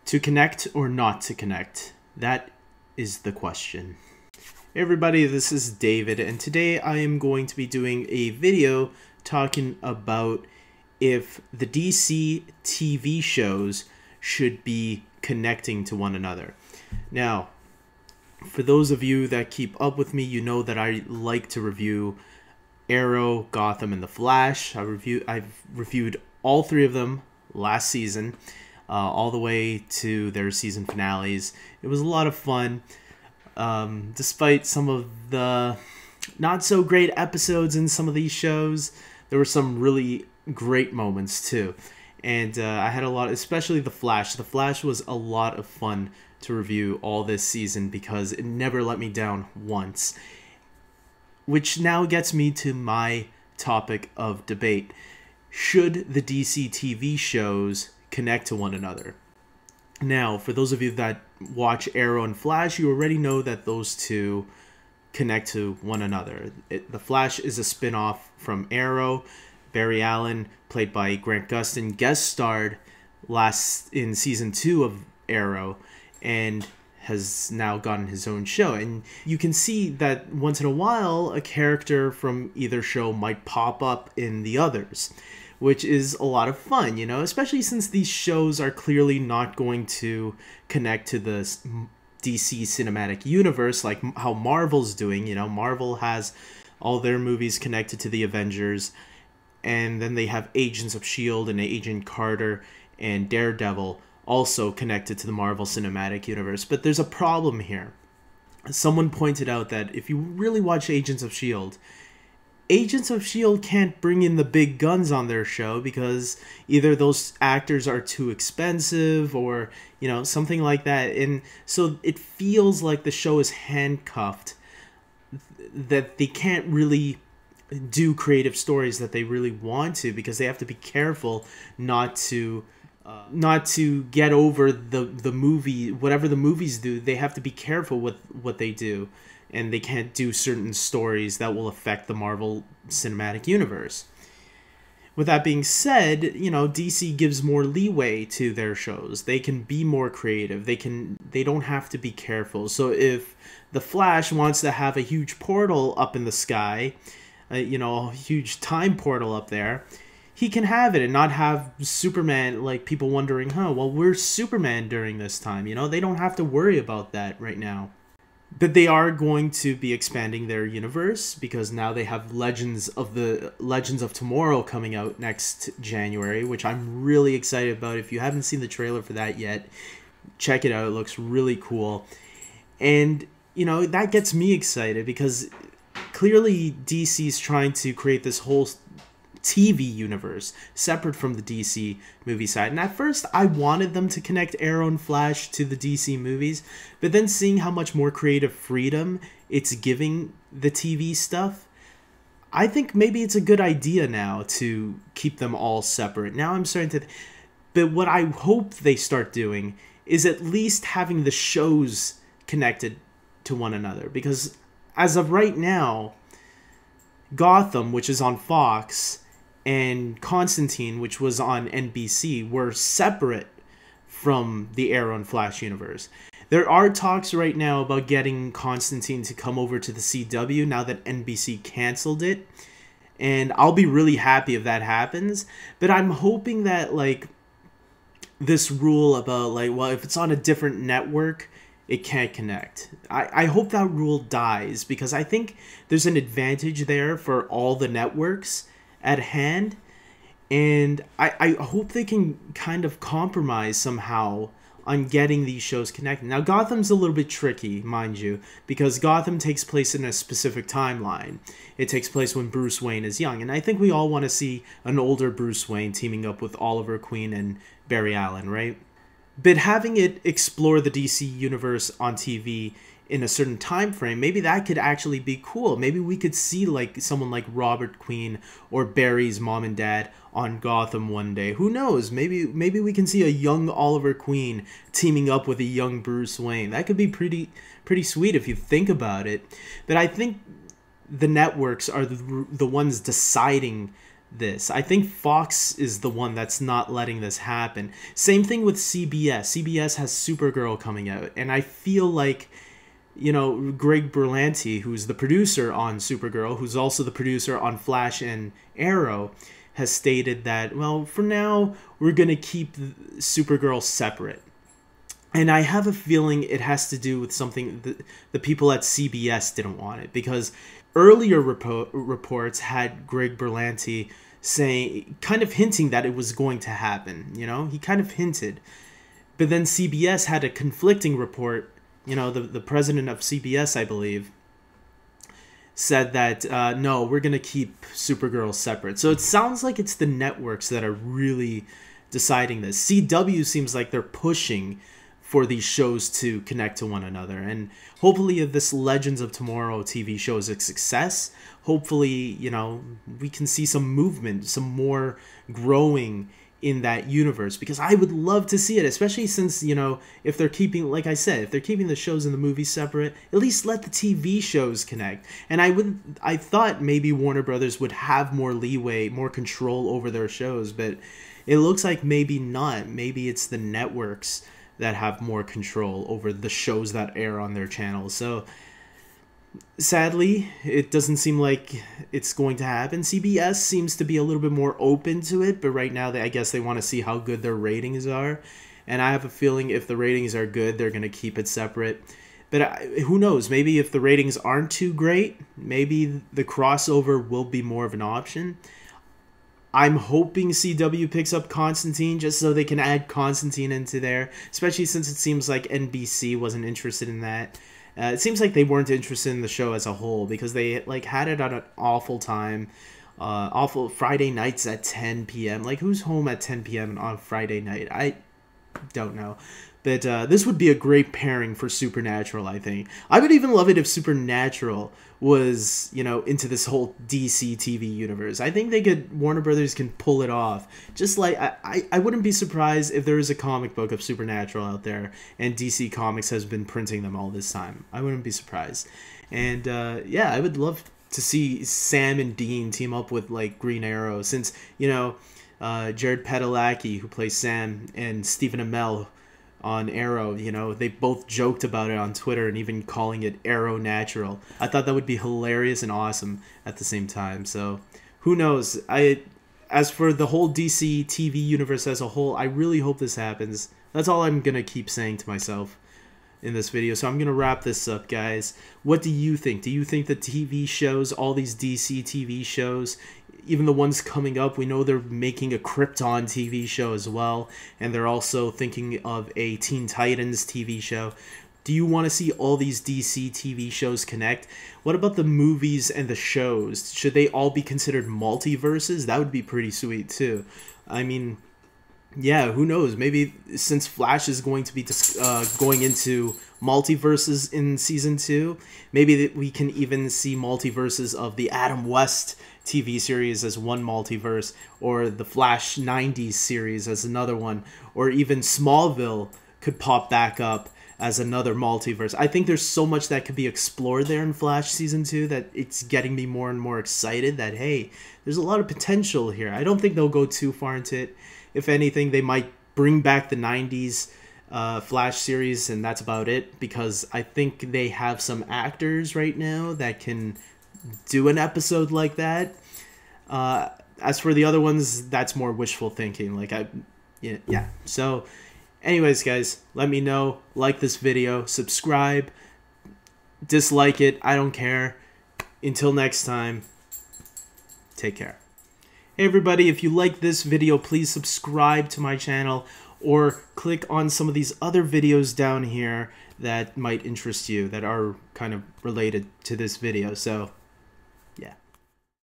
To connect or not to connect? That is the question. Hey everybody, this is David, and today I am going to be doing a video talking about if the DC TV shows should be connecting to one another. Now, for those of you that keep up with me, you know that I like to review Arrow, Gotham, and The Flash. I've reviewed all three of them last season, all the way to their season finales. It was a lot of fun, despite some of the not so great episodes in some of these shows. There were some really great moments too, and I had a lot, especially The Flash. The Flash was a lot of fun to review all this season because it never let me down once. Which now gets me to my topic of debate. Should the DC TV shows connect to one another? Now, for those of you that watch Arrow and Flash, you already know that those two connect to one another. The Flash is a spin-off from Arrow. Barry Allen, played by Grant Gustin, guest starred in season 2 of Arrow and has now gotten his own show. And you can see that once in a while, a character from either show might pop up in the others, which is a lot of fun, you know, especially since these shows are clearly not going to connect to the DC cinematic universe like how Marvel's doing. You know, Marvel has all their movies connected to the Avengers, and then they have Agents of S.H.I.E.L.D. and Agent Carter and Daredevil also connected to the Marvel Cinematic Universe. But there's a problem here. Someone pointed out that if you really watch Agents of S.H.I.E.L.D., Agents of S.H.I.E.L.D. can't bring in the big guns on their show because either those actors are too expensive or, you know, something like that. And so it feels like the show is handcuffed, that they can't really do creative stories that they really want to because they have to be careful not to get over the movie, whatever the movies do. They have to be careful with what they do, and they can't do certain stories that will affect the Marvel Cinematic Universe. With that being said, you know, DC gives more leeway to their shows. They can be more creative. They don't have to be careful. So if The Flash wants to have a huge portal up in the sky, you know, a huge time portal up there, he can have it and not have Superman, like people wondering, well, where's Superman during this time? You know, they don't have to worry about that right now. But they are going to be expanding their universe because now they have Legends of Tomorrow coming out next January, which I'm really excited about. If you haven't seen the trailer for that yet, check it out. It looks really cool. And, you know, that gets me excited because clearly DC's trying to create this whole TV universe separate from the DC movie side. And at first I wanted them to connect Arrow and Flash to the DC movies, but then seeing how much more creative freedom it's giving the TV stuff, I think maybe it's a good idea now to keep them all separate. Now I'm starting to but what I hope they start doing is at least having the shows connected to one another, because as of right now, Gotham, which is on Fox, and Constantine, which was on NBC, were separate from the Arrow and Flash universe. There are talks right now about getting Constantine to come over to the CW now that NBC canceled it, and I'll be really happy if that happens. But I'm hoping that, like, this rule about, like, well, if it's on a different network, it can't connect. I hope that rule dies, because I think there's an advantage there for all the networks at hand, and I hope they can kind of compromise somehow on getting these shows connected. Now, Gotham's a little bit tricky, mind you, because Gotham takes place in a specific timeline. It takes place when Bruce Wayne is young, and I think we all want to see an older Bruce Wayne teaming up with Oliver Queen and Barry Allen, right? But having it explore the DC universe on TV in a certain time frame, maybe that could actually be cool. Maybe we could see like someone like Robert Queen or Barry's mom and dad on Gotham one day. Who knows? Maybe we can see a young Oliver Queen teaming up with a young Bruce Wayne. That could be pretty sweet if you think about it. But I think the networks are the ones deciding this. I think Fox is the one that's not letting this happen. Same thing with CBS. CBS has Supergirl coming out, and I feel like, you know, Greg Berlanti, who's the producer on Supergirl, who's also the producer on Flash and Arrow, has stated that, well, for now, we're going to keep Supergirl separate. And I have a feeling it has to do with something the people at CBS didn't want it, because earlier reports had Greg Berlanti saying, kind of hinting that it was going to happen, you know? He kind of hinted. But then CBS had a conflicting report. You know, the president of CBS, I believe, said that, no, we're going to keep Supergirl separate. So it sounds like it's the networks that are really deciding this. CW seems like they're pushing for these shows to connect to one another. And hopefully if this Legends of Tomorrow TV show is a success, hopefully, you know, we can see some movement, some more growing in that universe, because I would love to see it, especially since, you know, if they're keeping, like I said, if they're keeping the shows and the movies separate, at least let the TV shows connect. And I thought maybe Warner Brothers would have more leeway, more control over their shows, but it looks like maybe not. Maybe it's the networks that have more control over the shows that air on their channels. So sadly, it doesn't seem like it's going to happen. CBS seems to be a little bit more open to it, but right now I guess they want to see how good their ratings are. And I have a feeling if the ratings are good, they're going to keep it separate. But who knows? Maybe if the ratings aren't too great, maybe the crossover will be more of an option. I'm hoping CW picks up Constantine just so they can add Constantine into there, especially since it seems like NBC wasn't interested in that. It seems like they weren't interested in the show as a whole, because they like had it at an awful time, awful Friday nights at 10 p.m. Like, who's home at 10 p.m. on Friday night? I don't know. But this would be a great pairing for Supernatural, I think. I would even love it if Supernatural was, you know, into this whole DC TV universe. I think Warner Brothers can pull it off. Just like, I wouldn't be surprised if there is a comic book of Supernatural out there, and DC Comics has been printing them all this time. I wouldn't be surprised. And yeah, I would love to see Sam and Dean team up with, like, Green Arrow, since, you know, Jared Padalecki, who plays Sam, and Stephen Amell on Arrow, you know, they both joked about it on Twitter and even calling it Arrow Natural. I thought that would be hilarious and awesome at the same time. So who knows? As for the whole DC TV universe as a whole, I really hope this happens. That's all I'm gonna keep saying to myself in this video. So I'm gonna wrap this up, guys. What do you think? Do you think the TV shows, all these DC TV shows, even the ones coming up, we know they're making a Krypton TV show as well, and they're also thinking of a Teen Titans TV show. Do you want to see all these DC TV shows connect? What about the movies and the shows? Should they all be considered multiverses? That would be pretty sweet too. I mean, yeah, who knows? Maybe since Flash is going to be going into multiverses in season 2, maybe we can even see multiverses of the Adam West TV series as one multiverse, or the Flash 90s series as another one, or even Smallville could pop back up as another multiverse. I think there's so much that could be explored there in Flash season 2 that it's getting me more and more excited that, hey, there's a lot of potential here. I don't think they'll go too far into it. If anything, they might bring back the 90s Flash series, and that's about it, because I think they have some actors right now that can do an episode like that. As for the other ones, that's more wishful thinking. Like, yeah. So anyways, guys, let me know. Like this video, subscribe, dislike it, I don't care. Until next time, take care. Hey everybody, if you like this video, please subscribe to my channel, or click on some of these other videos down here that might interest you, that are kind of related to this video. So yeah.